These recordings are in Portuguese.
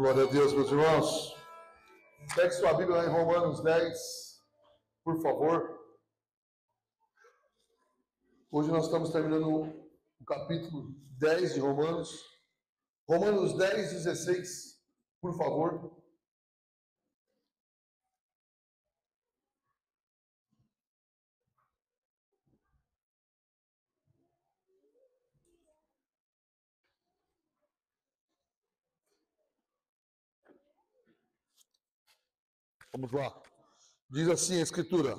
Glória a Deus, meus irmãos. Pegue sua Bíblia lá em Romanos 10, por favor. Hoje nós estamos terminando o capítulo 10 de Romanos. Romanos 10, 16, por favor. Vamos lá. Diz assim a Escritura: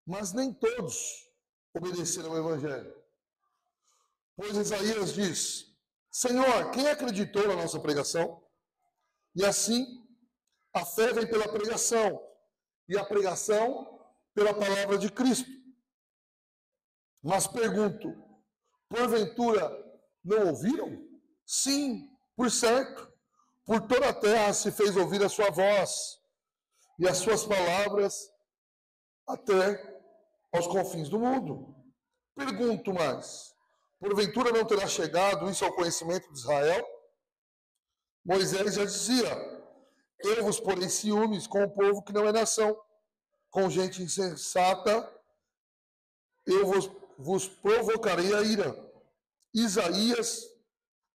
mas nem todos obedeceram ao Evangelho. Pois Isaías diz: Senhor, quem acreditou na nossa pregação? E assim, a fé vem pela pregação, e a pregação pela palavra de Cristo. Mas pergunto, porventura não ouviram? Sim, por certo. Por toda a terra se fez ouvir a sua voz, e as suas palavras até aos confins do mundo. Pergunto mais, porventura não terá chegado isso ao conhecimento de Israel? Moisés já dizia: eu vos porei ciúmes com o povo que não é nação, com gente insensata eu vos provocarei a ira. Isaías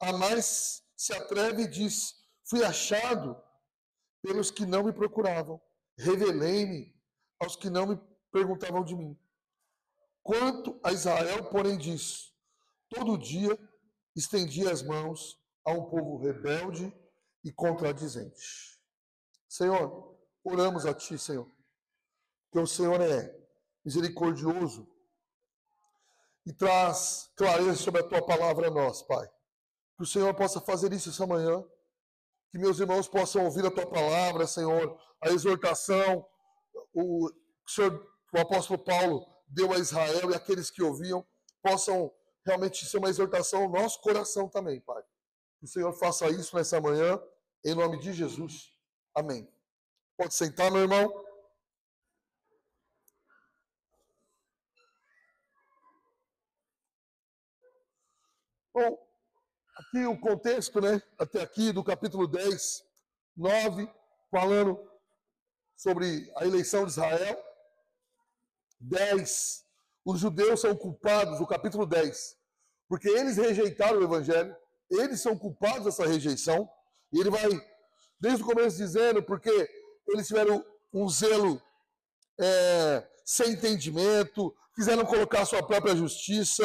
a mais se atreve e diz: fui achado pelos que não me procuravam, revelei-me aos que não me perguntavam de mim. Quanto a Israel, porém, diz: todo dia estendi as mãos a um povo rebelde e contradizente. Senhor, oramos a Ti, Senhor, que o Senhor é misericordioso e traz clareza sobre a Tua palavra a nós, Pai. Que o Senhor possa fazer isso essa manhã, que meus irmãos possam ouvir a Tua palavra, Senhor, a exortação, o apóstolo Paulo deu a Israel e aqueles que ouviam possam realmente ser uma exortação ao nosso coração também, Pai. Que o Senhor faça isso nessa manhã, em nome de Jesus. Amém. Pode sentar, meu irmão. Bom, aqui o contexto, né? Até aqui do capítulo 10, 9, falando sobre a eleição de Israel. 10, os judeus são culpados, o capítulo 10, porque eles rejeitaram o evangelho, eles são culpados dessa rejeição, e ele vai, desde o começo, dizendo, porque eles tiveram um zelo sem entendimento, quiseram colocar a sua própria justiça,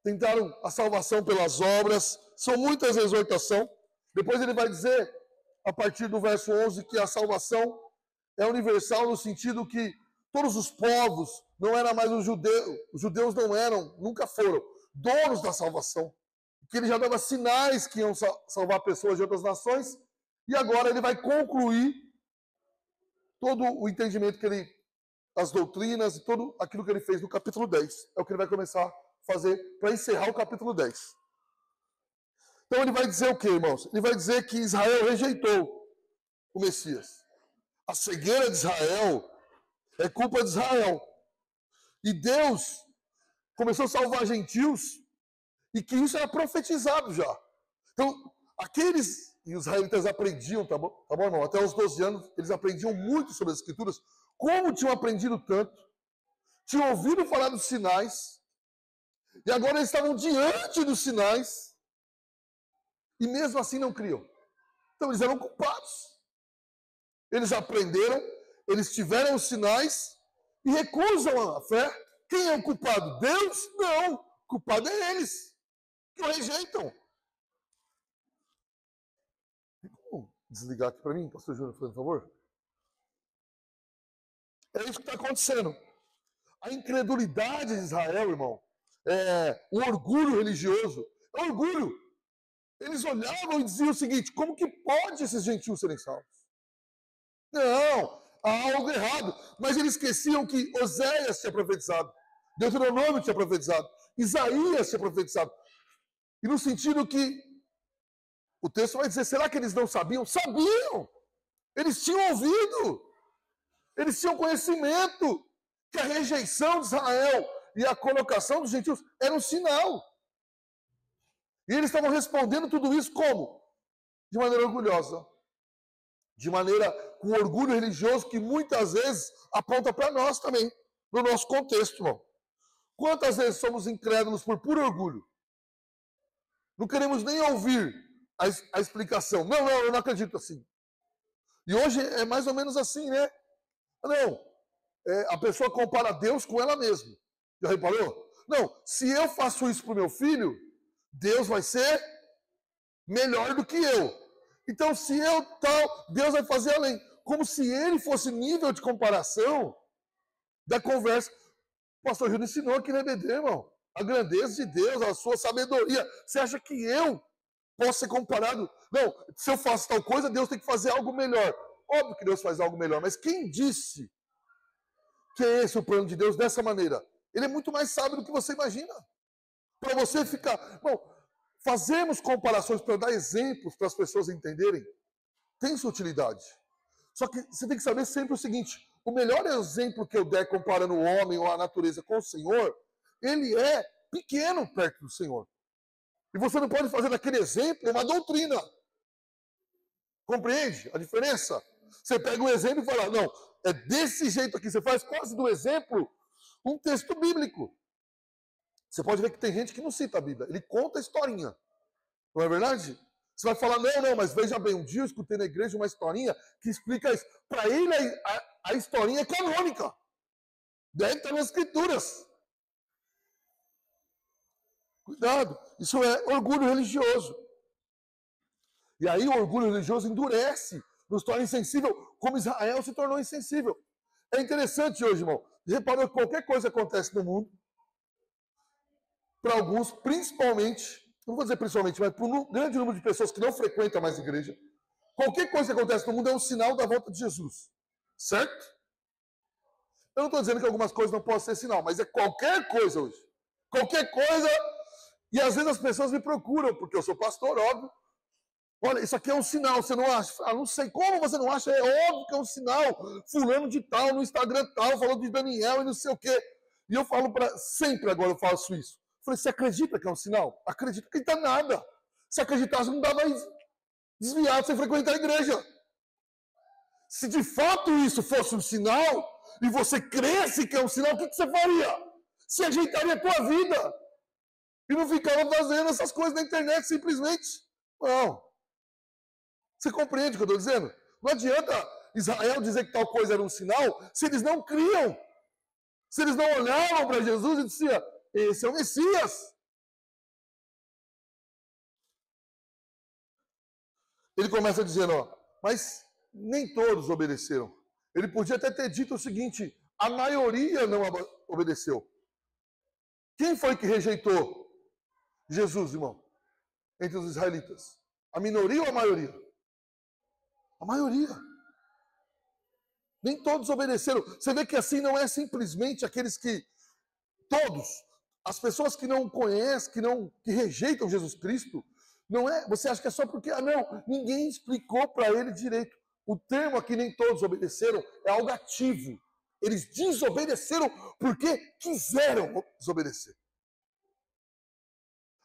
tentaram a salvação pelas obras, são muitas exortações. Depois ele vai dizer, a partir do verso 11, que a salvação é universal no sentido que todos os povos, não era mais os judeus não eram, nunca foram, donos da salvação. Que ele já dava sinais que iam salvar pessoas de outras nações, e agora ele vai concluir todo o entendimento que ele, as doutrinas e tudo aquilo que ele fez no capítulo 10. É o que ele vai começar a fazer para encerrar o capítulo 10. Então ele vai dizer o que, irmãos? Ele vai dizer que Israel rejeitou o Messias. A cegueira de Israel é culpa de Israel. E Deus começou a salvar gentios e que isso era profetizado já. Então, aqueles e os israelitas aprendiam, tá bom, irmão? Até os 12 anos, eles aprendiam muito sobre as Escrituras. Como tinham aprendido tanto, tinham ouvido falar dos sinais, e agora eles estavam diante dos sinais, e mesmo assim não criam. Então, eles eram culpados. Eles aprenderam, eles tiveram os sinais e recusam a fé. Quem é o culpado? Deus? Não. O culpado é eles, que o rejeitam. Vamos desligar aqui para mim, pastor Júnior, por favor? É isso que está acontecendo. A incredulidade de Israel, irmão, o orgulho religioso, é orgulho. Eles olhavam e diziam o seguinte: como que pode esses gentios serem salvos? Não, há algo errado. Mas eles esqueciam que Oséias tinha profetizado, Deuteronômio tinha profetizado, Isaías tinha profetizado. E no sentido que o texto vai dizer, será que eles não sabiam? Sabiam! Eles tinham ouvido, eles tinham conhecimento que a rejeição de Israel e a colocação dos gentios era um sinal. E eles estavam respondendo tudo isso como? De maneira orgulhosa. De maneira com orgulho religioso que muitas vezes aponta para nós também, no nosso contexto, irmão. Quantas vezes somos incrédulos por puro orgulho? Não queremos nem ouvir a explicação. Não, eu não acredito assim. E hoje é mais ou menos assim, né? Não, a pessoa compara Deus com ela mesma. Já reparou? Não, se eu faço isso para o meu filho, Deus vai ser melhor do que eu. Então, se eu tal, Deus vai fazer além. Como se ele fosse nível de comparação da conversa. O pastor Júnior ensinou aqui na EBD, irmão. A grandeza de Deus, a sua sabedoria. Você acha que eu posso ser comparado? Não, se eu faço tal coisa, Deus tem que fazer algo melhor. Óbvio que Deus faz algo melhor, mas quem disse que é esse o plano de Deus dessa maneira? Ele é muito mais sábio do que você imagina. Para você ficar... Bom, fazemos comparações para dar exemplos para as pessoas entenderem. Tem sua utilidade. Só que você tem que saber sempre o seguinte: o melhor exemplo que eu der comparando o homem ou a natureza com o Senhor, ele é pequeno perto do Senhor. E você não pode fazer daquele exemplo uma doutrina. Compreende a diferença? Você pega um exemplo e fala, não, é desse jeito aqui. Você faz quase do exemplo um texto bíblico. Você pode ver que tem gente que não cita a Bíblia. Ele conta a historinha. Não é verdade? Você vai falar, não, mas veja bem, um dia eu escutei na igreja uma historinha que explica isso. Para ele, a historinha é canônica. Deve estar nas escrituras. Cuidado, isso é orgulho religioso. E aí o orgulho religioso endurece, nos torna insensível, como Israel se tornou insensível. É interessante hoje, irmão. Reparou que qualquer coisa que acontece no mundo, para alguns, principalmente, não vou dizer principalmente, mas para um grande número de pessoas que não frequentam mais a igreja, qualquer coisa que acontece no mundo é um sinal da volta de Jesus. Certo? Eu não estou dizendo que algumas coisas não possam ser sinal, mas é qualquer coisa hoje. Qualquer coisa. E às vezes as pessoas me procuram, porque eu sou pastor, óbvio. Olha, isso aqui é um sinal, você não acha? Ah, não sei, como você não acha? É óbvio que é um sinal. Fulano de tal, no Instagram tal, falou de Daniel e não sei o quê. E eu falo sempre agora eu faço isso. Eu falei, você acredita que é um sinal? Acredito que não está nada. Se acreditasse, não dava desviado sem frequentar a igreja. Se de fato isso fosse um sinal, e você cresce que é um sinal, o que você faria? Você ajeitaria a tua vida. E não ficava fazendo essas coisas na internet simplesmente. Não. Você compreende o que eu estou dizendo? Não adianta Israel dizer que tal coisa era um sinal se eles não criam. Se eles não olhavam para Jesus e diziam, esse é o Messias. Ele começa dizendo, mas nem todos obedeceram. Ele podia até ter dito o seguinte, a maioria não obedeceu. Quem foi que rejeitou Jesus, irmão? Entre os israelitas? A minoria ou a maioria? A maioria. Nem todos obedeceram. Você vê que assim não é simplesmente aqueles que... Todos. As pessoas que não conhecem, que rejeitam Jesus Cristo, não é... Você acha que é só porque... não, ninguém explicou para ele direito. O termo aqui, nem todos obedeceram, é algo ativo. Eles desobedeceram porque quiseram desobedecer.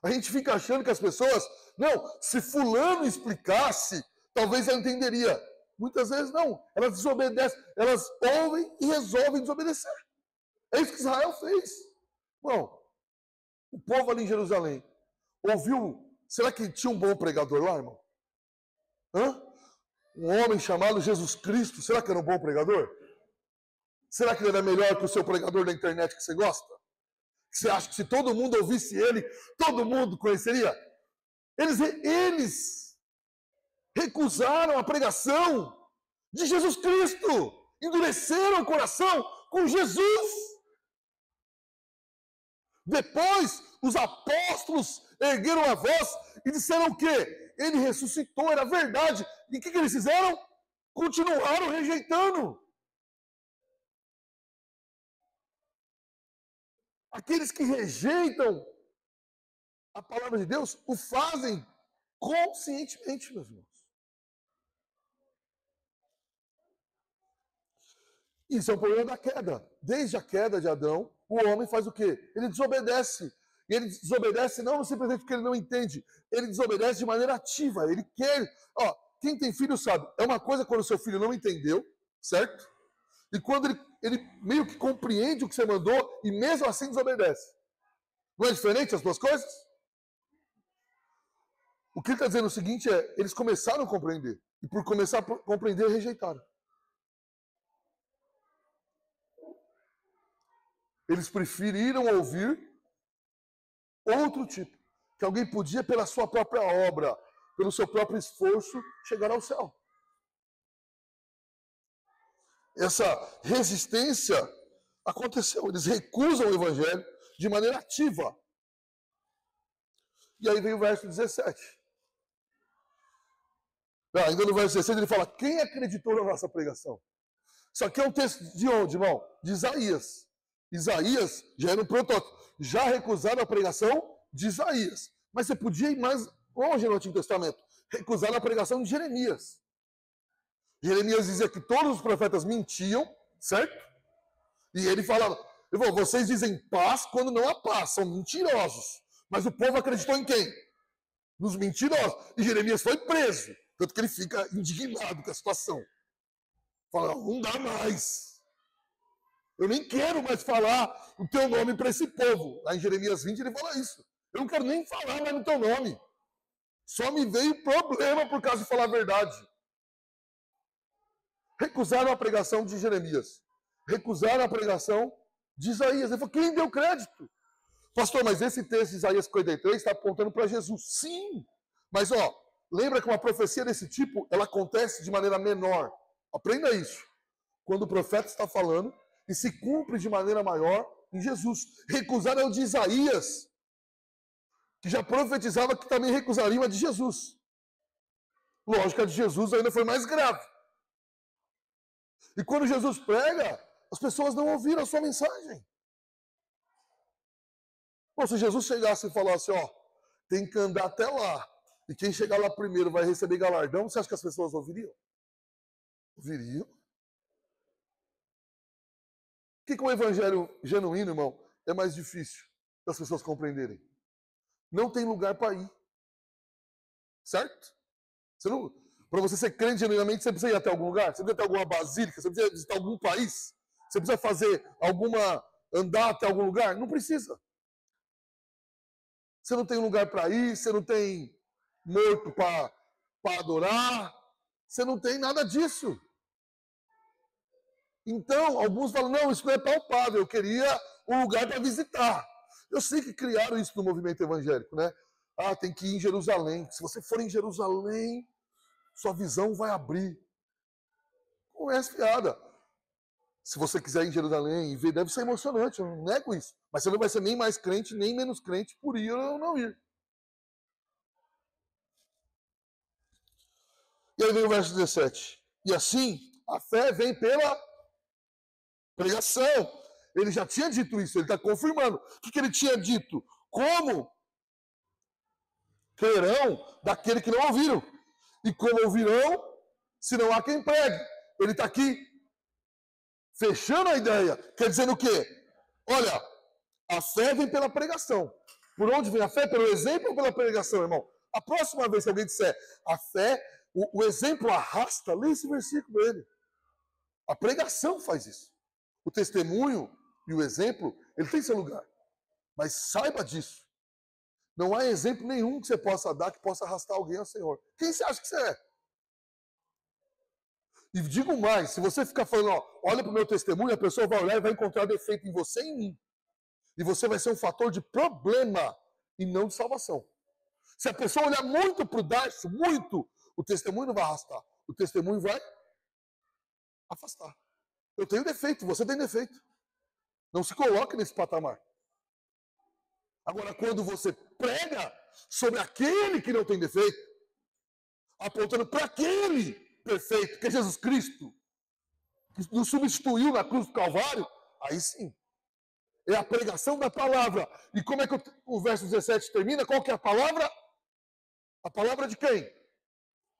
A gente fica achando que as pessoas... Não, se fulano explicasse, talvez ela entenderia. Muitas vezes não. Elas desobedecem, elas ouvem e resolvem desobedecer. É isso que Israel fez. Bom, o povo ali em Jerusalém ouviu... Será que tinha um bom pregador lá, irmão? Um homem chamado Jesus Cristo, será que era um bom pregador? Será que ele era melhor que o seu pregador da internet que você gosta? Você acha que se todo mundo ouvisse ele, todo mundo conheceria? Eles recusaram a pregação de Jesus Cristo. Endureceram o coração com Jesus. Depois, os apóstolos ergueram a voz e disseram o quê? Ele ressuscitou, era verdade. E o que eles fizeram? Continuaram rejeitando. Aqueles que rejeitam a palavra de Deus o fazem conscientemente, meus irmãos. Isso é um problema da queda. Desde a queda de Adão, o homem faz o quê? Ele desobedece. E ele desobedece não simplesmente porque ele não entende, ele desobedece de maneira ativa, ele quer. Ó, quem tem filho sabe, é uma coisa quando o seu filho não entendeu, certo? E quando ele meio que compreende o que você mandou e mesmo assim desobedece. Não é diferente as duas coisas? O que ele está dizendo é o seguinte, eles começaram a compreender. E por começar a compreender, rejeitaram. Eles preferiram ouvir outro tipo. Que alguém podia, pela sua própria obra, pelo seu próprio esforço, chegar ao céu. Essa resistência aconteceu. Eles recusam o evangelho de maneira ativa. E aí vem o verso 17. Ainda no verso 16 ele fala, quem acreditou na nossa pregação? Isso aqui é um texto de onde, irmão? De Isaías. Isaías já era um protótipo. Já recusaram a pregação de Isaías. Mas você podia ir mais longe no Antigo Testamento. Recusaram a pregação de Jeremias. Jeremias dizia que todos os profetas mentiam, certo? E ele falava, vocês dizem paz quando não há paz, são mentirosos. Mas o povo acreditou em quem? Nos mentirosos. E Jeremias foi preso. Tanto que ele fica indignado com a situação. Fala, não dá mais. Eu nem quero mais falar o teu nome para esse povo. Lá em Jeremias 20 ele fala isso. Eu não quero nem falar mais no teu nome. Só me veio problema por causa de falar a verdade. Recusaram a pregação de Jeremias. Recusaram a pregação de Isaías. Ele falou, quem deu crédito? Pastor, mas esse texto de Isaías 53 está apontando para Jesus. Sim. Mas, lembra que uma profecia desse tipo, ela acontece de maneira menor. Aprenda isso. Quando o profeta está falando e se cumpre de maneira maior em Jesus. Recusaram o de Isaías, que já profetizava que também recusariam a de Jesus. Lógico, a de Jesus ainda foi mais grave. E quando Jesus prega, as pessoas não ouviram a sua mensagem. Ou se Jesus chegasse e falasse, tem que andar até lá, e quem chegar lá primeiro vai receber galardão, você acha que as pessoas ouviriam? Ouviriam. O que com o evangelho genuíno, irmão, é mais difícil das pessoas compreenderem? Não tem lugar para ir. Certo? Para você ser crente genuinamente, você precisa ir até algum lugar? Você precisa ir até alguma basílica? Você precisa visitar algum país? Você precisa fazer andar até algum lugar? Não precisa. Você não tem lugar para ir, você não tem morto para adorar, você não tem nada disso. Então, alguns falam, não, isso não é palpável, eu queria um lugar para visitar. Eu sei que criaram isso no movimento evangélico, né? Tem que ir em Jerusalém. Se você for em Jerusalém, sua visão vai abrir. Não é piada. Se você quiser ir em Jerusalém e ver, deve ser emocionante, eu não nego isso. Mas você não vai ser nem mais crente, nem menos crente por ir ou não ir. E aí vem o verso 17. E assim, a fé vem pela pregação. Ele já tinha dito isso, ele está confirmando. O que ele tinha dito? Como crerão daquele que não ouviram? E como ouvirão, se não há quem pregue? Ele está aqui fechando a ideia. Quer dizer o quê? Olha, a fé vem pela pregação. Por onde vem a fé? Pelo exemplo ou pela pregação, irmão? A próxima vez que alguém disser a fé, o exemplo arrasta, lê esse versículo dele. A pregação faz isso. O testemunho e o exemplo, ele tem seu lugar. Mas saiba disso. Não há exemplo nenhum que você possa dar que possa arrastar alguém ao Senhor. Quem você acha que você é? E digo mais, se você ficar falando, olha para o meu testemunho, a pessoa vai olhar e vai encontrar defeito em você e em mim. E você vai ser um fator de problema e não de salvação. Se a pessoa olhar muito para o Darcio, muito, o testemunho não vai arrastar. O testemunho vai afastar. Eu tenho defeito, você tem defeito. Não se coloque nesse patamar. Agora, quando você prega sobre aquele que não tem defeito, apontando para aquele perfeito, que é Jesus Cristo, que nos substituiu na cruz do Calvário, aí sim. É a pregação da palavra. E como é que o verso 17 termina? Qual que é a palavra? A palavra de quem?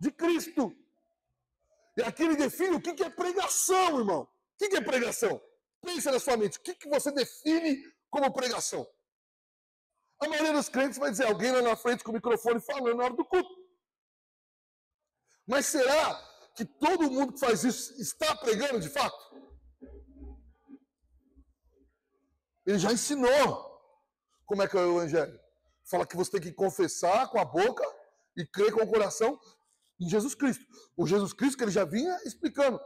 De Cristo. E aqui ele define o que é pregação, irmão. O que é pregação? Pensa na sua mente. O que você define como pregação? A maioria dos crentes vai dizer alguém lá na frente com o microfone falando na hora do culto. Mas será que todo mundo que faz isso está pregando de fato? Ele já ensinou como é que é o evangelho. Fala que você tem que confessar com a boca e crer com o coração em Jesus Cristo. O Jesus Cristo que ele já vinha explicando.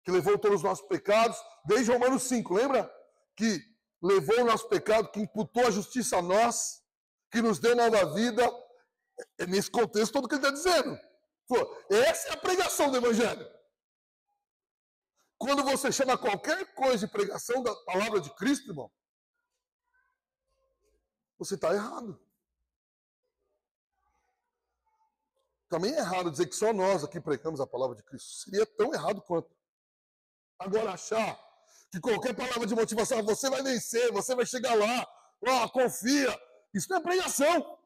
Que levou todos os nossos pecados, desde Romanos 5, lembra? Que levou o nosso pecado, que imputou a justiça a nós, que nos deu nova vida. É nesse contexto todo que ele está dizendo. Pô, essa é a pregação do evangelho. Quando você chama qualquer coisa de pregação da palavra de Cristo, irmão, você está errado. Também é errado dizer que só nós aqui pregamos a palavra de Cristo. Seria tão errado quanto. Agora achar que qualquer palavra de motivação, você vai vencer, você vai chegar lá, confia. Isso não é pregação.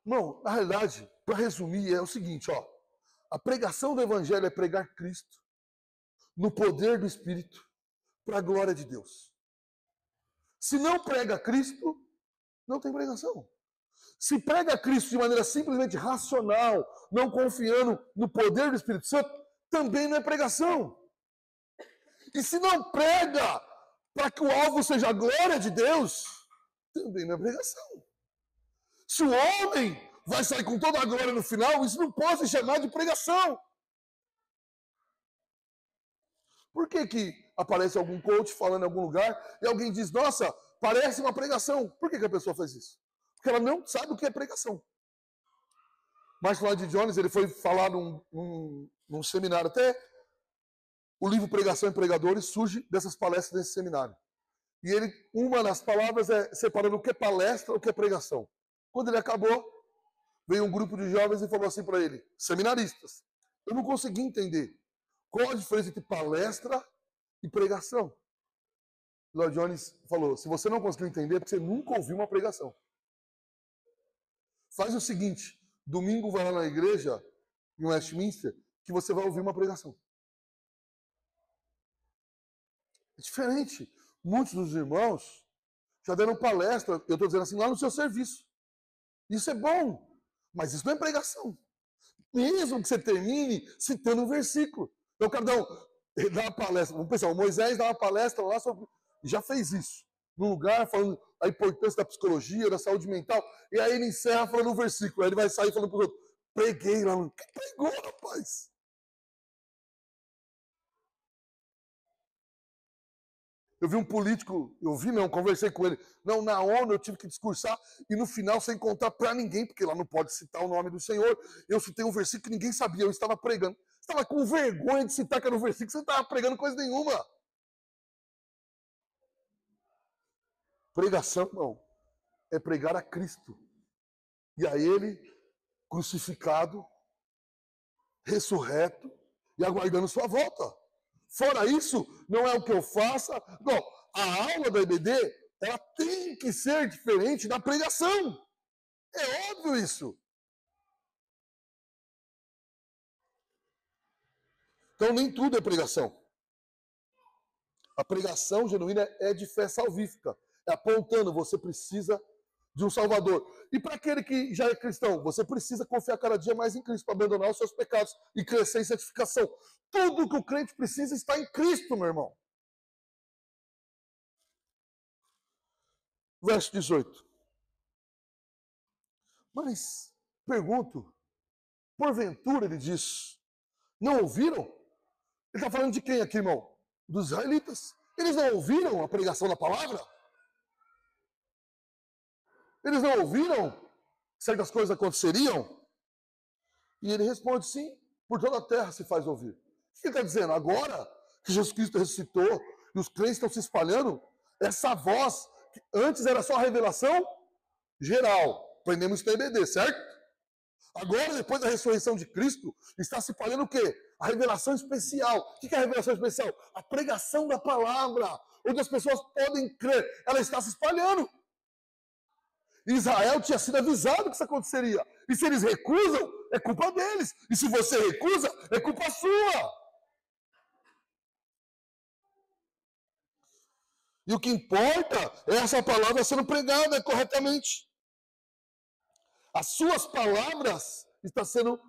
Não, na realidade, para resumir, é o seguinte, ó. A pregação do evangelho é pregar Cristo no poder do Espírito para a glória de Deus. Se não prega Cristo, não tem pregação. Se prega Cristo de maneira simplesmente racional, não confiando no poder do Espírito Santo, também não é pregação. E se não prega para que o alvo seja a glória de Deus, também não é pregação. Se o homem vai sair com toda a glória no final, isso não pode ser chamado de pregação. Por que aparece algum coach falando em algum lugar e alguém diz, nossa, parece uma pregação? Por que a pessoa faz isso? Porque ela não sabe o que é pregação. Martin Lloyd Jones, ele foi falar num seminário, até o livro Pregação e Pregadores surge dessas palestras desse seminário. E ele, uma das palavras é separando o que é palestra e o que é pregação. Quando ele acabou, veio um grupo de jovens e falou assim para ele, seminaristas, eu não consegui entender qual a diferença entre palestra e pregação. Lloyd Jones falou, se você não conseguiu entender, é porque você nunca ouviu uma pregação. Faz o seguinte, domingo vai lá na igreja, em Westminster, que você vai ouvir uma pregação. É diferente. Muitos dos irmãos já deram palestra, eu estou dizendo assim, lá no seu serviço. Isso é bom, mas isso não é pregação. Mesmo que você termine citando um versículo. Então, cada um dá uma palestra. Vamos pensar, o Moisés dá uma palestra lá sobre... Já fez isso. Num lugar, falando a importância da psicologia, da saúde mental. E aí ele encerra falando um versículo. Aí ele vai sair falando para os outros. Preguei lá. Quem pregou, rapaz? Eu vi um político, conversei com ele. Não, na ONU eu tive que discursar e no final sem contar para ninguém, porque lá não pode citar o nome do Senhor. Eu citei um versículo que ninguém sabia, eu estava pregando. Você estava com vergonha de citar que era um versículo, você não estava pregando coisa nenhuma. Pregação, não, é pregar a Cristo. E a Ele crucificado, ressurreto e aguardando sua volta. Fora isso, não é o que eu faça. Não, a aula da EBD, ela tem que ser diferente da pregação. É óbvio isso. Então, nem tudo é pregação. A pregação genuína é de fé salvífica. É apontando, você precisa de um Salvador. E para aquele que já é cristão, você precisa confiar cada dia mais em Cristo para abandonar os seus pecados e crescer em santificação. Tudo que o crente precisa está em Cristo, meu irmão. Verso 18. Mas, pergunto, porventura, ele diz, não ouviram? Ele está falando de quem aqui, irmão? Dos israelitas. Eles não ouviram a pregação da palavra? Eles não ouviram que certas coisas aconteceriam? E ele responde, sim, por toda a terra se faz ouvir. O que ele está dizendo? Agora que Jesus Cristo ressuscitou e os crentes estão se espalhando, essa voz, que antes era só a revelação geral, aprendemos isso na EBD, certo? Agora, depois da ressurreição de Cristo, está se espalhando o quê? A revelação especial. O que é a revelação especial? A pregação da palavra, onde as pessoas podem crer. Ela está se espalhando. Israel tinha sido avisado que isso aconteceria. E se eles recusam, é culpa deles. E se você recusa, é culpa sua. E o que importa é essa palavra sendo pregada corretamente. As suas palavras estão sendo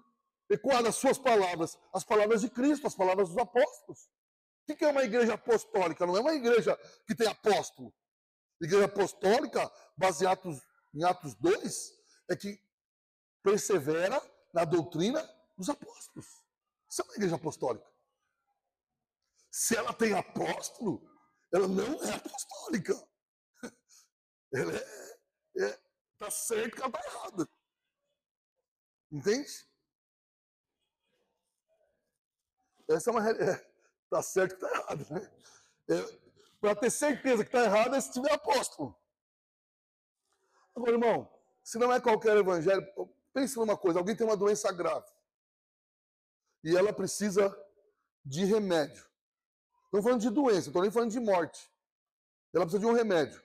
ecoadas, as palavras de Cristo, as palavras dos apóstolos. O que é uma igreja apostólica? Não é uma igreja que tem apóstolo. Igreja apostólica, baseada em Atos 2, é que persevera na doutrina dos apóstolos. Isso é uma igreja apostólica. Se ela tem apóstolo, ela não é apostólica. Ela tá certo que ela está errada. Entende? Essa é uma realidade. Tá certo que está errado, né? Para ter certeza que está errado é se tiver apóstolo. Agora, irmão, se não é qualquer evangelho, pense numa coisa, alguém tem uma doença grave e ela precisa de remédio. Não estou falando de doença, não estou nem falando de morte. Ela precisa de um remédio.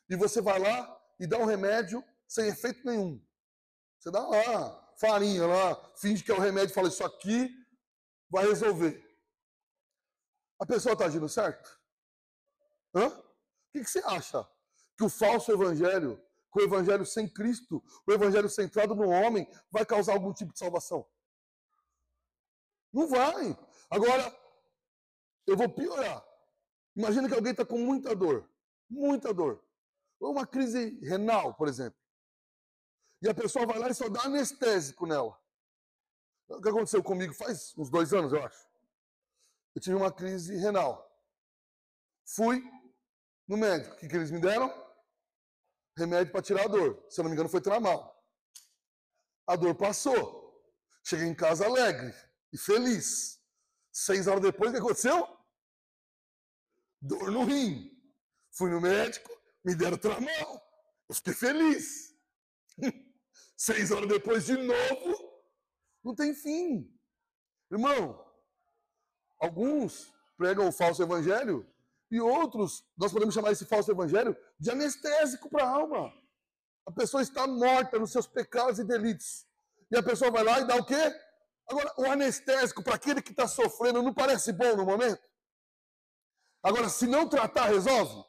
E você vai lá e dá um remédio sem efeito nenhum. Você dá lá, farinha lá, finge que é o remédio e fala, isso aqui vai resolver. A pessoa está agindo certo? Hã? O que você acha? Que o falso evangelho, que o evangelho sem Cristo, o evangelho centrado no homem, vai causar algum tipo de salvação? Não vai. Agora, eu vou piorar. Imagina que alguém está com muita dor. Ou uma crise renal, por exemplo. E a pessoa vai lá e só dá anestésico nela. O que aconteceu comigo faz uns 2 anos, eu acho. Eu tive uma crise renal. Fui no médico. O que eles me deram? Remédio para tirar a dor. Se eu não me engano, foi Tramal. A dor passou. Cheguei em casa alegre e feliz. 6 horas depois, o que aconteceu? Dor no rim. Fui no médico, me deram Tramal. Eu fiquei feliz. 6 horas depois, de novo, não tem fim. Irmão, alguns pregam o falso evangelho e outros, nós podemos chamar esse falso evangelho de anestésico para a alma. A pessoa está morta nos seus pecados e delitos. E a pessoa vai lá e dá o quê? Agora, o anestésico para aquele que está sofrendo não parece bom no momento? Agora, se não tratar, resolve?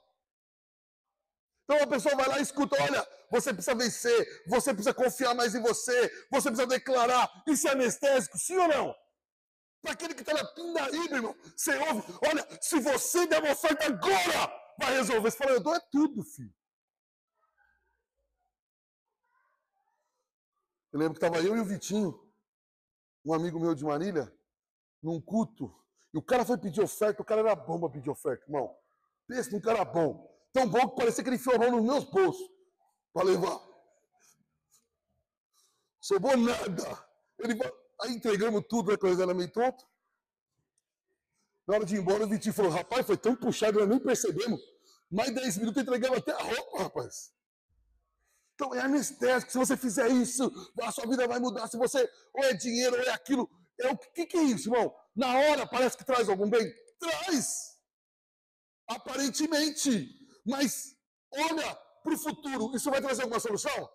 Então a pessoa vai lá e escuta, olha, você precisa vencer, você precisa confiar mais em você precisa declarar. Isso é anestésico, sim ou não? Para aquele que está na pindaíba, irmão, você ouve, olha, se você der uma oferta agora, vai resolver. Você fala, eu dou é tudo, filho. Eu lembro que estava eu e o Vitinho, um amigo meu de Marília, num culto, e o cara foi pedir oferta, o cara era bom para pedir oferta, irmão. Pensa num cara bom. Tão bom que parecia que ele enfiou a mão nos meus bolsos para levar. Sobrou nada. Aí entregamos tudo, a coisa era meio tonto. Na hora de ir embora, o Vitinho falou, rapaz, foi tão puxado, nós nem percebemos. Mais 10 minutos entregamos até a roupa, rapaz. Então é anestésico. Se você fizer isso, a sua vida vai mudar. Se você, ou é dinheiro, ou é aquilo. O que é isso, irmão? Na hora parece que traz algum bem? Traz. Aparentemente. Mas olha para o futuro. Isso vai trazer alguma solução?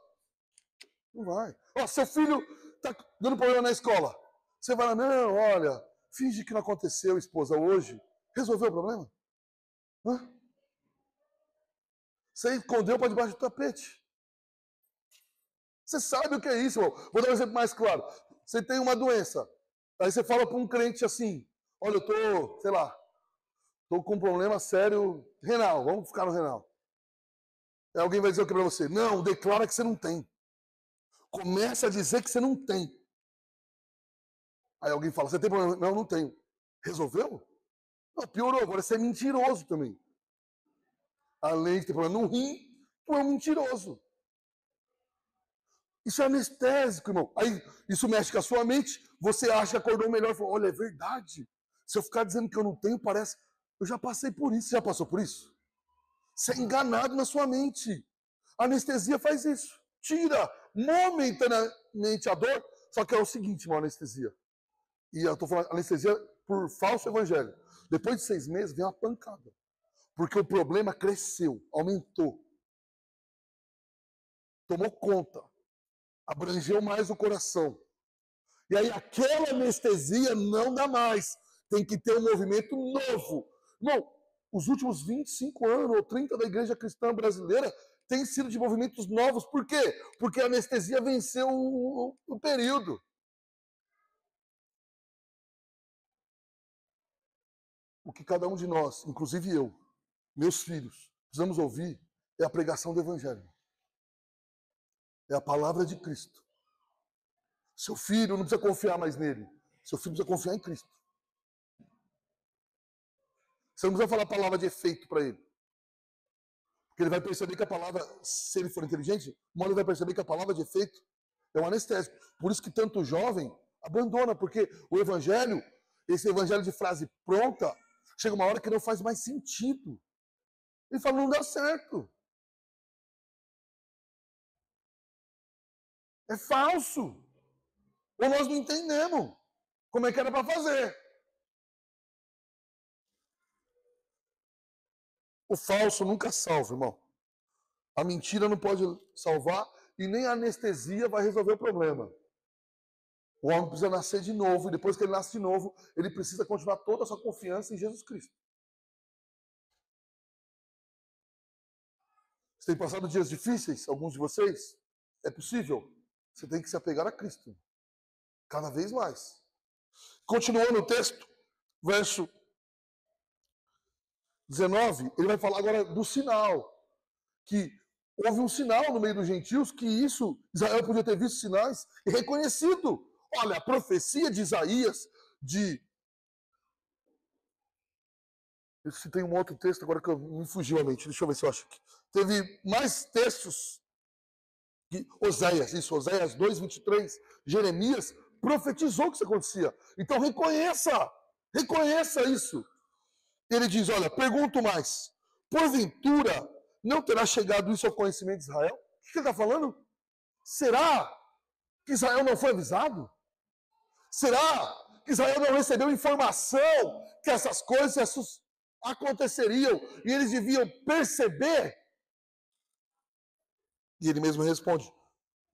Não vai. Ó, seu filho está dando problema na escola. Você vai lá, não, olha, finge que não aconteceu, esposa, hoje. Resolveu o problema? Hã? Você escondeu para debaixo do tapete. Você sabe o que é isso, irmão. Vou dar um exemplo mais claro. Você tem uma doença. Aí você fala para um crente assim, olha, eu estou, sei lá, estou com um problema sério renal, vamos ficar no renal. Aí alguém vai dizer o que para você? Não, declara que você não tem. Começa a dizer que você não tem. Aí alguém fala, você tem problema? Não, não tenho. Resolveu? Não, piorou, agora você é mentiroso também. Além de ter problema no rim, tu é um mentiroso. Isso é anestésico, irmão. Aí isso mexe com a sua mente, você acha que acordou melhor e falou, olha, é verdade. Se eu ficar dizendo que eu não tenho, parece... Eu já passei por isso. Você já passou por isso? Você é enganado na sua mente. A anestesia faz isso. Tira momentaneamente a dor, só que é o seguinte, uma anestesia. E eu estou falando anestesia por falso evangelho. Depois de 6 meses, vem uma pancada. Porque o problema cresceu, aumentou. Tomou conta. Abrangeu mais o coração. E aí aquela anestesia não dá mais. Tem que ter um movimento novo. Irmão, os últimos 25 anos ou 30 da igreja cristã brasileira têm sido de movimentos novos. Por quê? Porque a anestesia venceu o período. O que cada um de nós, inclusive eu, meus filhos, precisamos ouvir é a pregação do Evangelho. É a palavra de Cristo. Seu filho não precisa confiar mais nele. Seu filho precisa confiar em Cristo. Você não precisa falar a palavra de efeito para ele. Porque ele vai perceber que a palavra, se ele for inteligente, uma hora ele vai perceber que a palavra de efeito é um anestésico. Por isso que tanto jovem abandona, porque o Evangelho, esse Evangelho de frase pronta, chega uma hora que não faz mais sentido. Ele fala, não dá certo. É falso. Ou nós não entendemos como é que era para fazer. O falso nunca salva, irmão. A mentira não pode salvar e nem a anestesia vai resolver o problema. O homem precisa nascer de novo e depois que ele nasce de novo, ele precisa continuar toda a sua confiança em Jesus Cristo. Você tem passado dias difíceis, alguns de vocês? É possível. Você tem que se apegar a Cristo. Cada vez mais. Continuando o texto, verso 19, ele vai falar agora do sinal. Que houve um sinal no meio dos gentios, que isso, Israel podia ter visto sinais e reconhecido. Olha, a profecia de Isaías, Eu citei um outro texto, agora que me fugiu a mente, deixa eu ver se eu acho aqui. Teve mais textos, Oséias 2, 23, Jeremias profetizou que isso acontecia. Então reconheça isso. Ele diz, olha, pergunto mais, porventura não terá chegado isso ao conhecimento de Israel? O que ele está falando? Será que Israel não foi avisado? Será que Israel não recebeu informação que essas coisas aconteceriam e eles deviam perceber? E ele mesmo responde.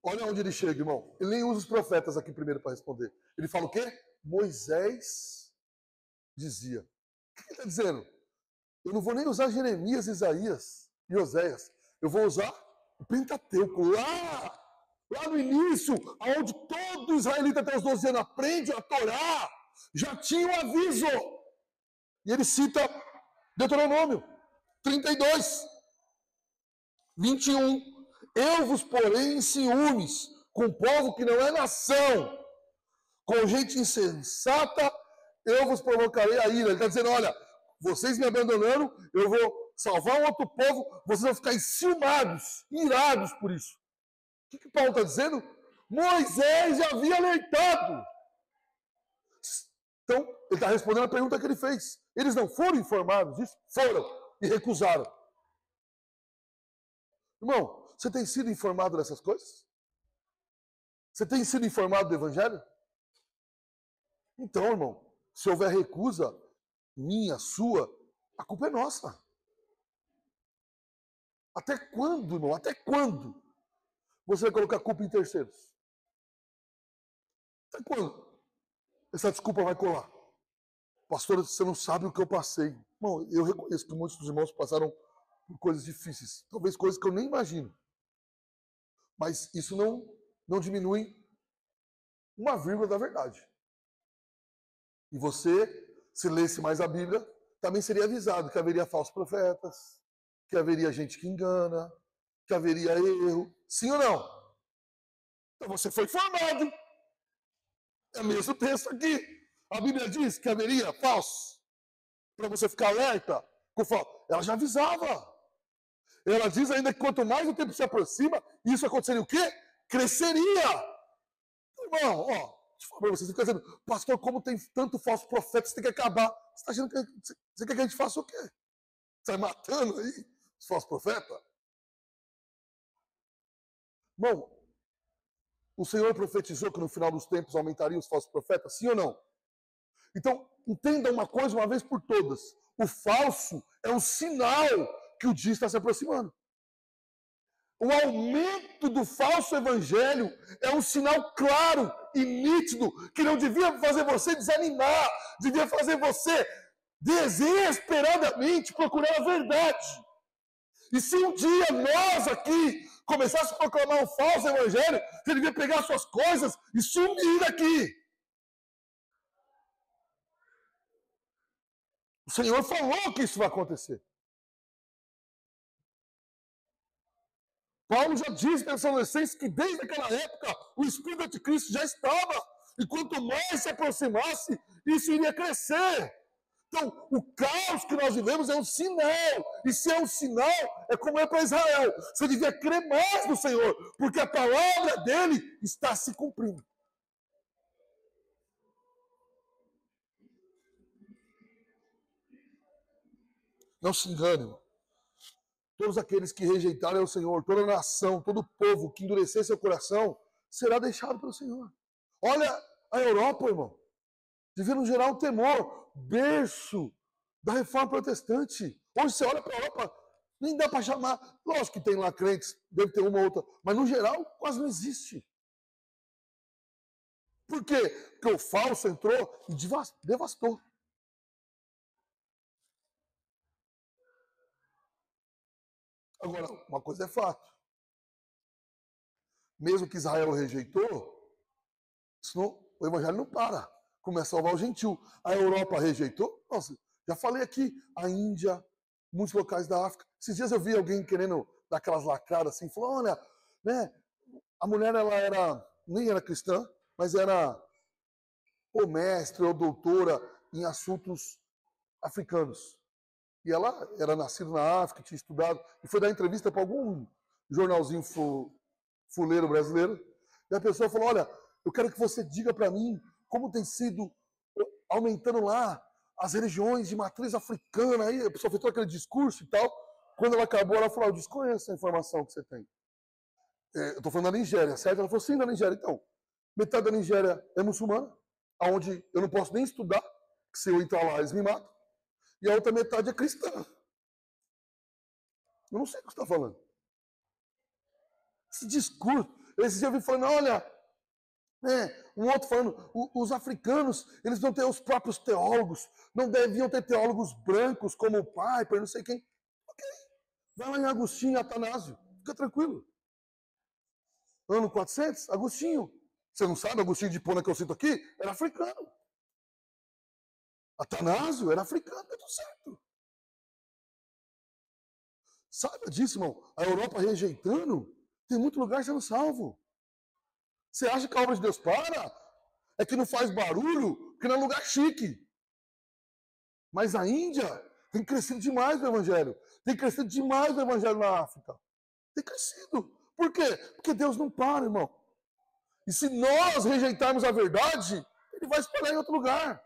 Olha onde ele chega, irmão. Ele nem usa os profetas aqui primeiro para responder. Ele fala o quê? Moisés dizia. O que ele está dizendo? Eu não vou nem usar Jeremias, Isaías e Oséias. Eu vou usar o Pentateuco. Lá no início, onde todo israelita até os 12 anos aprende a Torá, já tinha um aviso. E ele cita Deuteronômio 32, 21. Eu vos porei em ciúmes com um povo que não é nação, com gente insensata, eu vos provocarei a ira. Ele está dizendo, olha, vocês me abandonando, eu vou salvar um outro povo, vocês vão ficar enciumados, irados por isso. O que Paulo está dizendo? Moisés já havia alertado. Então, ele está respondendo a pergunta que ele fez. Eles não foram informados disso? Foram e recusaram. Irmão, você tem sido informado dessas coisas? Você tem sido informado do Evangelho? Então, irmão, se houver recusa, minha, sua, a culpa é nossa. Até quando, irmão? Até quando você vai colocar a culpa em terceiros? Até quando essa desculpa vai colar? Pastor, você não sabe o que eu passei. Irmão, eu reconheço que muitos dos irmãos passaram por coisas difíceis. Talvez coisas que eu nem imagino. Mas isso não diminui uma vírgula da verdade. E você, se lesse mais a Bíblia, também seria avisado que haveria falsos profetas, que haveria gente que engana, que haveria erro. Sim ou não? Então você foi formado. É o mesmo texto aqui. A Bíblia diz que haveria falso. Para você ficar alerta com falso. Ela já avisava. Ela diz ainda que quanto mais o tempo se aproxima, isso aconteceria o quê? Cresceria. Irmão, deixa eu falar para você fica dizendo, pastor, como tem tanto falso profeta, você tem que acabar. Você está achando que você quer que a gente faça o quê? Você está matando aí os falsos profetas? Irmão, o Senhor profetizou que no final dos tempos aumentaria os falsos profetas, sim ou não? Então, entenda uma coisa uma vez por todas. O falso é um sinal que o dia está se aproximando. O aumento do falso evangelho é um sinal claro e nítido que não devia fazer você desanimar, devia fazer você desesperadamente procurando a verdade. E se um dia nós aqui começássemos a proclamar um falso evangelho, você devia pegar suas coisas e sumir daqui. O Senhor falou que isso vai acontecer. Paulo já disse para os adolescentes que desde aquela época o Espírito de Cristo já estava. E quanto mais se aproximasse, isso iria crescer. Então, o caos que nós vivemos é um sinal. E se é um sinal, é como é para Israel. Você devia crer mais no Senhor, porque a palavra dele está se cumprindo. Não se engane, irmão. Todos aqueles que rejeitarem o Senhor, toda nação, todo povo que endurecer seu coração, será deixado pelo Senhor. Olha a Europa, irmão. Devendo gerar um temor, berço da reforma protestante. Hoje você olha para a Europa, nem dá para chamar. Lógico que tem lá crentes, deve ter uma ou outra, mas no geral quase não existe. Por quê? Porque o falso entrou e devastou. Agora, uma coisa é fato. Mesmo que Israel rejeitou, senão o evangelho não para. Começa a salvar o gentil. A Europa rejeitou. Nossa, já falei aqui, a Índia, muitos locais da África. Esses dias eu vi alguém querendo dar aquelas lacradas assim, falou, olha, né, a mulher ela nem era cristã, mas era ou mestre ou doutora em assuntos africanos. E ela era nascida na África, tinha estudado, e foi dar entrevista para algum jornalzinho fuleiro brasileiro. E a pessoa falou, olha, eu quero que você diga para mim como tem sido aumentando lá as religiões de matriz africana. Aí a pessoa fez todo aquele discurso e tal. Quando ela acabou, ela falou, eu desconheço a informação que você tem. Eu estou falando da Nigéria, certo? Ela falou, sim, da Nigéria. Então, metade da Nigéria é muçulmana, onde eu não posso nem estudar, que se eu entrar lá eles me matam. E a outra metade é cristã. Eu não sei o que você está falando. Esse discurso, esse dia eu vi falando, olha, um outro falando, os africanos, eles não têm os próprios teólogos, não deviam ter teólogos brancos como o Piper, não sei quem. Ok, vai lá em Agostinho e Atanásio, fica tranquilo. Ano 400, Agostinho. Você não sabe, Agostinho de Hipona que eu cito aqui, era africano. Atanásio era africano, é tudo certo. Saiba disso, irmão. A Europa rejeitando, tem muito lugar sendo salvo. Você acha que a obra de Deus para? É que não faz barulho, porque não é lugar chique. Mas a Índia tem crescido demais o evangelho. Tem crescido demais o evangelho na África. Tem crescido. Por quê? Porque Deus não para, irmão. E se nós rejeitarmos a verdade, ele vai espalhar em outro lugar.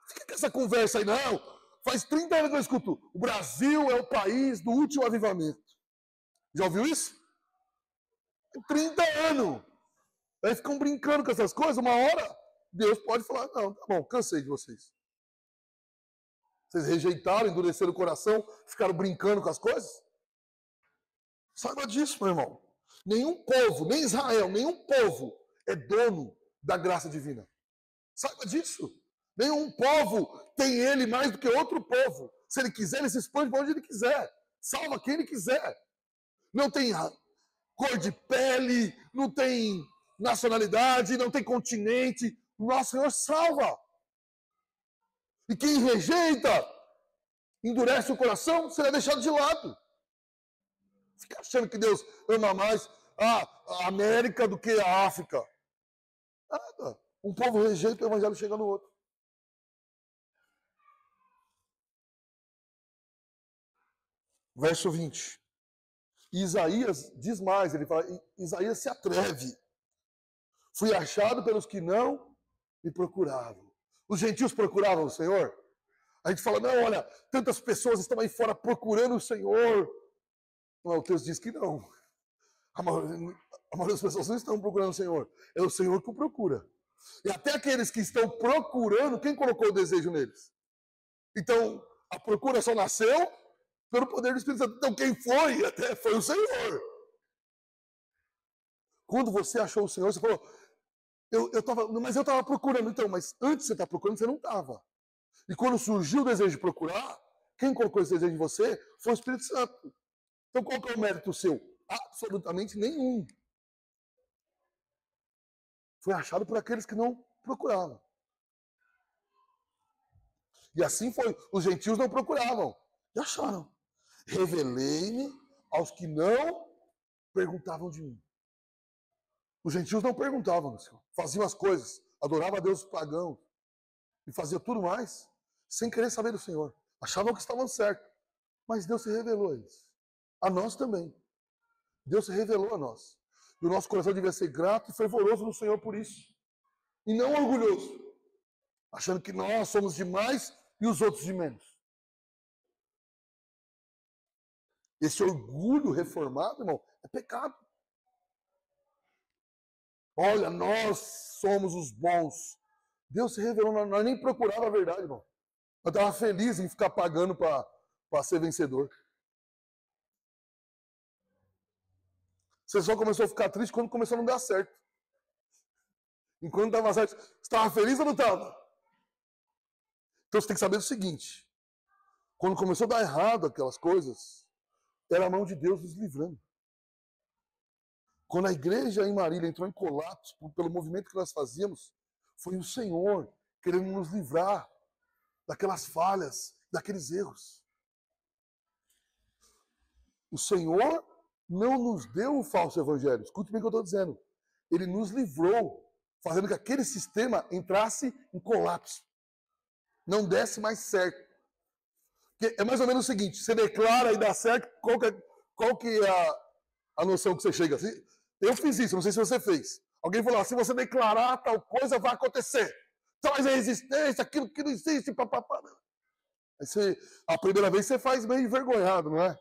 Fica com essa conversa aí, não. Faz 30 anos que eu escuto. O Brasil é o país do último avivamento. Já ouviu isso? 30 anos. Aí ficam brincando com essas coisas. Uma hora, Deus pode falar, não, tá bom, cansei de vocês. Vocês rejeitaram, endureceram o coração, ficaram brincando com as coisas? Saiba disso, meu irmão. Nenhum povo, nem Israel, nenhum povo é dono da graça divina. Saiba disso. Nenhum povo tem ele mais do que outro povo. Se ele quiser, ele se expande para onde ele quiser. Salva quem ele quiser. Não tem cor de pele, não tem nacionalidade, não tem continente. O nosso Senhor salva. E quem rejeita, endurece o coração, será deixado de lado. Fica achando que Deus ama mais a América do que a África. Nada. Um povo rejeita, o evangelho chega no outro. Verso 20. Isaías diz mais, ele fala, Isaías se atreve. Fui achado pelos que não me procuravam. Os gentios procuravam o Senhor? A gente fala, não, olha, tantas pessoas estão aí fora procurando o Senhor. Não, o texto diz que não. A maioria das pessoas não estão procurando o Senhor. É o Senhor que o procura. E até aqueles que estão procurando, quem colocou o desejo neles? Então, a procura só nasceu pelo poder do Espírito Santo. Então, quem foi? Até foi o Senhor. Quando você achou o Senhor, você falou, mas eu estava procurando. Então, mas antes de você estar procurando, você não estava. E quando surgiu o desejo de procurar, quem colocou esse desejo em você foi o Espírito Santo. Então qual que é o mérito seu? Absolutamente nenhum. Foi achado por aqueles que não procuravam. E assim foi. Os gentios não procuravam. E acharam. Revelei-me aos que não perguntavam de mim. Os gentios não perguntavam, Senhor. Faziam as coisas. Adoravam a Deus pagãos. E faziam tudo mais sem querer saber do Senhor. Achavam que estavam certos. Mas Deus se revelou a eles. A nós também. Deus se revelou a nós. E o nosso coração devia ser grato e fervoroso no Senhor por isso. E não orgulhoso. Achando que nós somos demais e os outros de menos. Esse orgulho reformado, irmão, é pecado. Olha, nós somos os bons. Deus se revelou, nós nem procurava a verdade, irmão. Eu estava feliz em ficar pagando para ser vencedor. Você só começou a ficar triste quando começou a não dar certo. Enquanto não estava certo, você estava feliz ou não estava? Então você tem que saber o seguinte. Quando começou a dar errado aquelas coisas, era a mão de Deus nos livrando. Quando a igreja em Marília entrou em colapso pelo movimento que nós fazíamos, foi o Senhor querendo nos livrar daquelas falhas, daqueles erros. O Senhor não nos deu o falso evangelho. Escute bem o que eu estou dizendo. Ele nos livrou, fazendo que aquele sistema entrasse em colapso. Não desse mais certo. Porque é mais ou menos o seguinte, você declara e dá certo, qual que é a noção que você chega assim? Eu fiz isso, não sei se você fez. Alguém falou, se você declarar tal coisa, vai acontecer. Traz a resistência, aquilo que não existe, papapá. Aí você, a primeira vez você faz meio envergonhado, não é?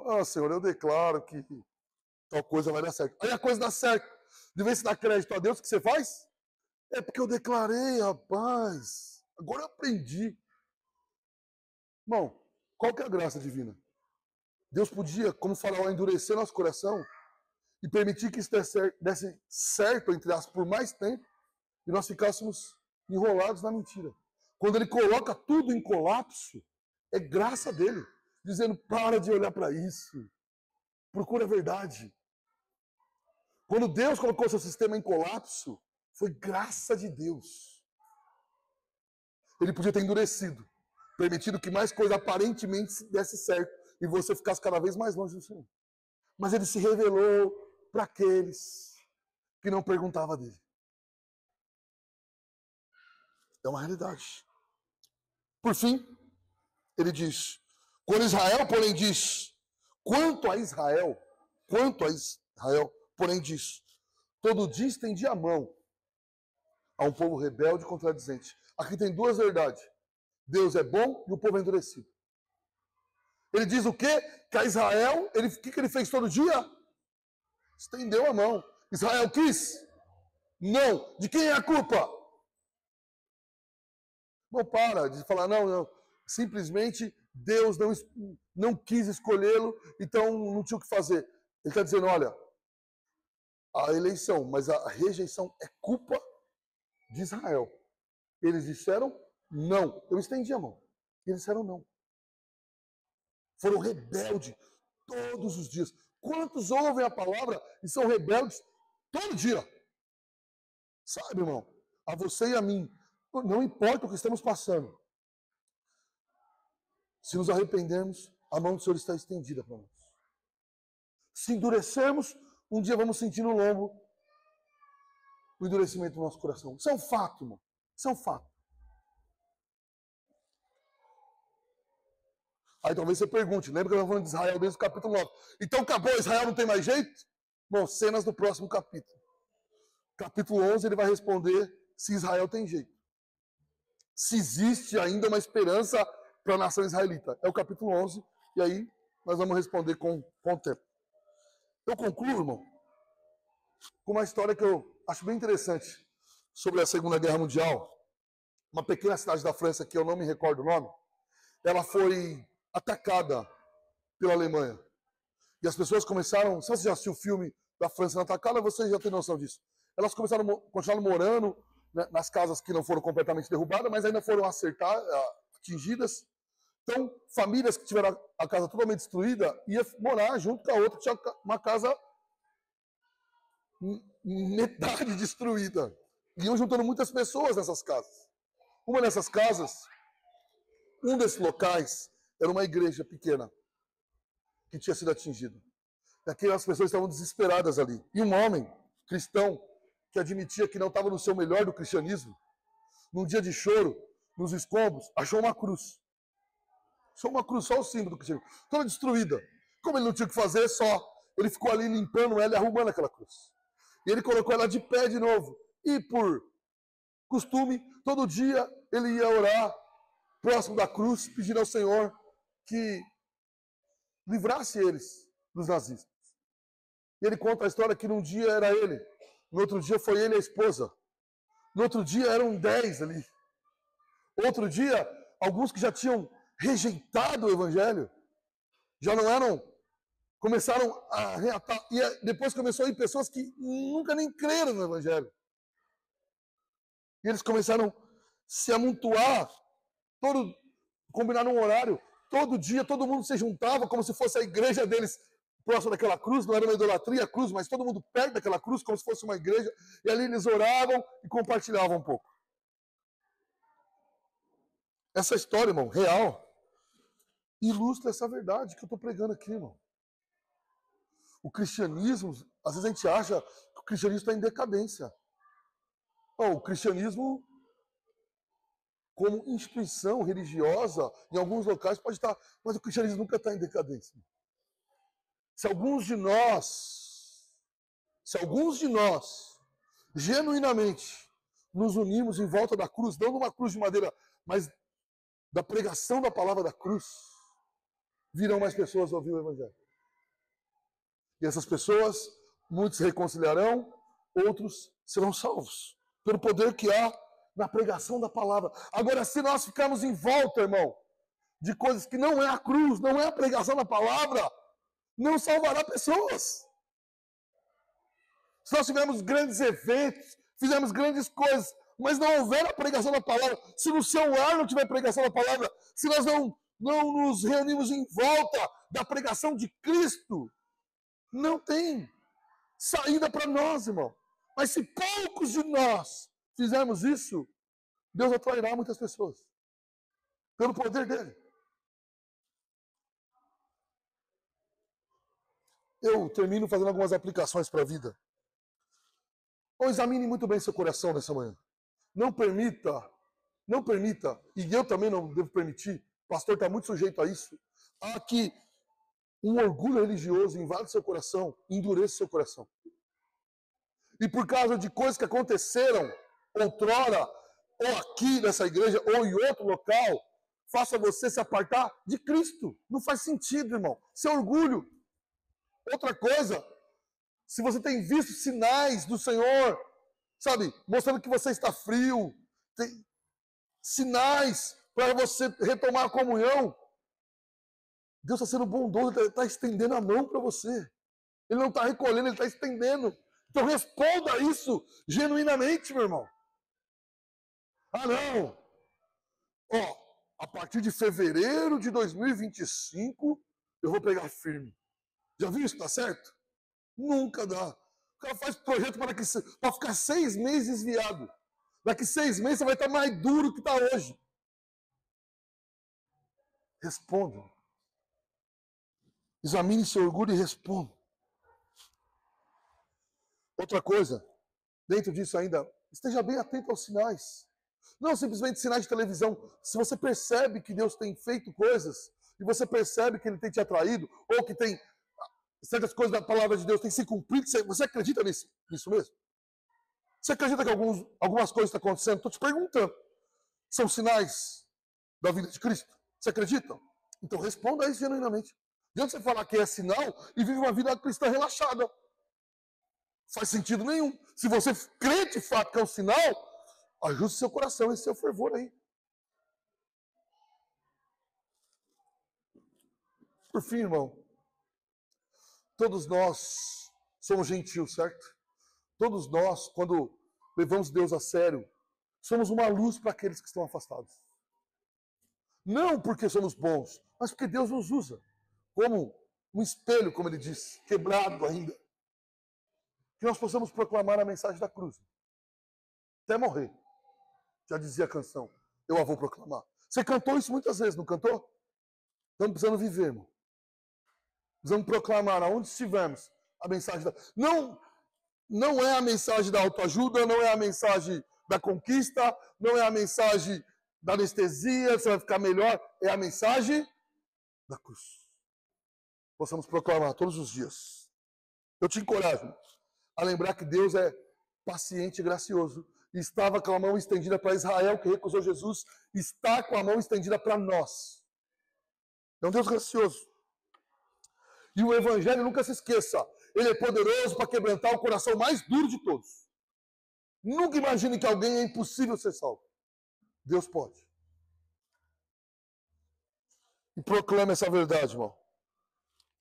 Ah, Senhor, eu declaro que tal coisa vai dar certo. Aí a coisa dá certo. De vez em quando você dá crédito a Deus, o que você faz? É porque eu declarei, rapaz. Agora eu aprendi. Irmão, qual que é a graça divina? Deus podia, como Faraó, endurecer nosso coração e permitir que isso desse certo, entre aspas, por mais tempo e nós ficássemos enrolados na mentira. Quando ele coloca tudo em colapso, é graça dele, dizendo, para de olhar para isso, procura a verdade. Quando Deus colocou seu sistema em colapso, foi graça de Deus. Ele podia ter endurecido, permitido que mais coisa aparentemente desse certo e você ficasse cada vez mais longe do Senhor. Mas ele se revelou para aqueles que não perguntavam dele. É uma realidade. Por fim, ele diz, quando Israel, porém, diz, quanto a Israel, porém, diz, todo dia estendia a mão a um povo rebelde e contradizente. Aqui tem duas verdades. Deus é bom e o povo é endurecido. Ele diz o quê? Que a Israel, o que ele fez todo dia? Estendeu a mão. Israel quis? Não. De quem é a culpa? Não para de falar, não. Simplesmente Deus não quis escolhê-lo, então não tinha o que fazer. Ele está dizendo, olha, a eleição, mas a rejeição é culpa de Israel. Eles disseram não. Eu estendi a mão. Eles disseram não. Foram rebeldes todos os dias. Quantos ouvem a palavra e são rebeldes todo dia? Sabe, irmão? A você e a mim. Não importa o que estamos passando. Se nos arrependermos, a mão do Senhor está estendida para nós. Se endurecermos, um dia vamos sentir no lombo o endurecimento do nosso coração. Isso é um fato, irmão. Isso é um fato. Aí talvez você pergunte, lembra que eu estava falando de Israel desde o capítulo 9. Então acabou, Israel não tem mais jeito? Bom, cenas do próximo capítulo. Capítulo 11 ele vai responder se Israel tem jeito. Se existe ainda uma esperança para a nação israelita. É o capítulo 11, e aí nós vamos responder com o tempo. Eu concluo, irmão, com uma história que eu acho bem interessante sobre a Segunda Guerra Mundial. Uma pequena cidade da França, que eu não me recordo o nome, ela foi atacada pela Alemanha. E as pessoas começaram... Se você já assistiu o filme da França atacada, você já tem noção disso. Elas continuaram morando né, nas casas que não foram completamente derrubadas, mas ainda foram atingidas. Então, famílias que tiveram a casa totalmente destruída, ia morar junto com a outra, tinha uma casa metade destruída. Iam juntando muitas pessoas nessas casas. Uma dessas casas, um desses locais, era uma igreja pequena que tinha sido atingida. E aquelas pessoas estavam desesperadas ali. E um homem cristão que admitia que não estava no seu melhor do cristianismo, num dia de choro, nos escombros, achou uma cruz. Achou uma cruz, só o símbolo do cristianismo, toda destruída. Como ele não tinha o que fazer, ele ficou ali limpando ela e arrumando aquela cruz. E ele colocou ela de pé de novo. E por costume, todo dia ele ia orar próximo da cruz, pedindo ao Senhor que livrasse eles dos nazistas. E ele conta a história que num dia era ele, no outro dia foi ele e a esposa, no outro dia eram 10 ali. Outro dia, alguns que já tinham rejeitado o evangelho, já não eram, começaram a reatar, e depois começou a ir pessoas que nunca nem creram no evangelho. E eles começaram a se amontoar, combinaram um horário, todo dia todo mundo se juntava como se fosse a igreja deles próximo daquela cruz, não era uma idolatria a cruz, mas todo mundo perto daquela cruz, como se fosse uma igreja, e ali eles oravam e compartilhavam um pouco. Essa história, irmão, real, ilustra essa verdade que eu estou pregando aqui, irmão. O cristianismo, às vezes a gente acha que o cristianismo está em decadência. O cristianismo, como instituição religiosa, em alguns locais pode estar, mas o cristianismo nunca está em decadência. Se alguns de nós, genuinamente, nos unirmos em volta da cruz, não numa cruz de madeira, mas da pregação da palavra da cruz, virão mais pessoas a ouvir o evangelho. E essas pessoas, muitos se reconciliarão, outros serão salvos, pelo poder que há na pregação da palavra. Agora, se nós ficarmos em volta, irmão, de coisas que não é a cruz, não é a pregação da palavra, não salvará pessoas. Se nós tivermos grandes eventos, fizermos grandes coisas, mas não houver a pregação da palavra, se no seu lar não tiver pregação da palavra, se nós não nos reunimos em volta da pregação de Cristo, não tem saída para nós, irmão. Mas se poucos de nós fizermos isso, Deus atrairá muitas pessoas. Pelo poder dele. Eu termino fazendo algumas aplicações para a vida. Ou examine muito bem seu coração nessa manhã. Não permita, e eu também não devo permitir, o pastor está muito sujeito a isso, a que um orgulho religioso invade seu coração, endureça seu coração. E por causa de coisas que aconteceram outrora, ou aqui nessa igreja, ou em outro local, faça você se apartar de Cristo. Não faz sentido, irmão. Seu orgulho. Outra coisa, se você tem visto sinais do Senhor, sabe, mostrando que você está frio, tem sinais para você retomar a comunhão, Deus está sendo bondoso, Ele está estendendo a mão para você. Ele não está recolhendo, Ele está estendendo. Então responda a isso genuinamente, meu irmão. Não. A partir de fevereiro de 2025, eu vou pegar firme. Já viu isso? Tá certo? Nunca dá. O cara faz projeto para ficar 6 meses desviado. Daqui 6 meses você vai estar mais duro que está hoje. Responda. Examine seu orgulho e responda. Outra coisa, dentro disso ainda, esteja bem atento aos sinais. Não simplesmente sinais de televisão. Se você percebe que Deus tem feito coisas, e você percebe que Ele tem te atraído, ou que tem certas coisas da palavra de Deus têm se cumprido, você acredita nisso mesmo? Você acredita que algumas coisas estão acontecendo? Estou te perguntando. São sinais da vida de Cristo? Você acredita? Então responda a isso genuinamente. Adianta você falar que é sinal e vive uma vida cristã relaxada. Faz sentido nenhum. Se você crê de fato que é um sinal, ajuste seu coração e seu fervor aí. Por fim, irmão, todos nós somos gentios, certo? Todos nós, quando levamos Deus a sério, somos uma luz para aqueles que estão afastados. Não porque somos bons, mas porque Deus nos usa como um espelho, como ele disse, quebrado ainda. Que nós possamos proclamar a mensagem da cruz. Até morrer. Já dizia a canção. Eu a vou proclamar. Você cantou isso muitas vezes, não cantou? Estamos precisando viver, irmão. Precisamos proclamar aonde estivermos a mensagem da... Não é a mensagem da autoajuda, não é a mensagem da conquista, não é a mensagem da anestesia, você vai ficar melhor. É a mensagem da cruz. Possamos proclamar todos os dias. Eu te encorajo a lembrar que Deus é paciente e gracioso. E estava com a mão estendida para Israel, que recusou Jesus, está com a mão estendida para nós. É um Deus gracioso. E o Evangelho, nunca se esqueça, ele é poderoso para quebrantar o coração mais duro de todos. Nunca imagine que alguém é impossível ser salvo. Deus pode. E proclame essa verdade, irmão.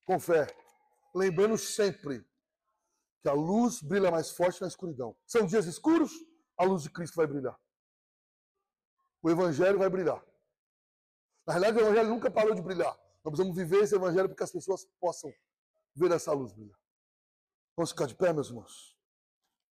Com fé. Lembrando sempre que a luz brilha mais forte na escuridão. São dias escuros, a luz de Cristo vai brilhar. O Evangelho vai brilhar. Na realidade, o Evangelho nunca parou de brilhar. Nós precisamos viver esse Evangelho para que as pessoas possam ver essa luz brilhar. Vamos ficar de pé, meus irmãos?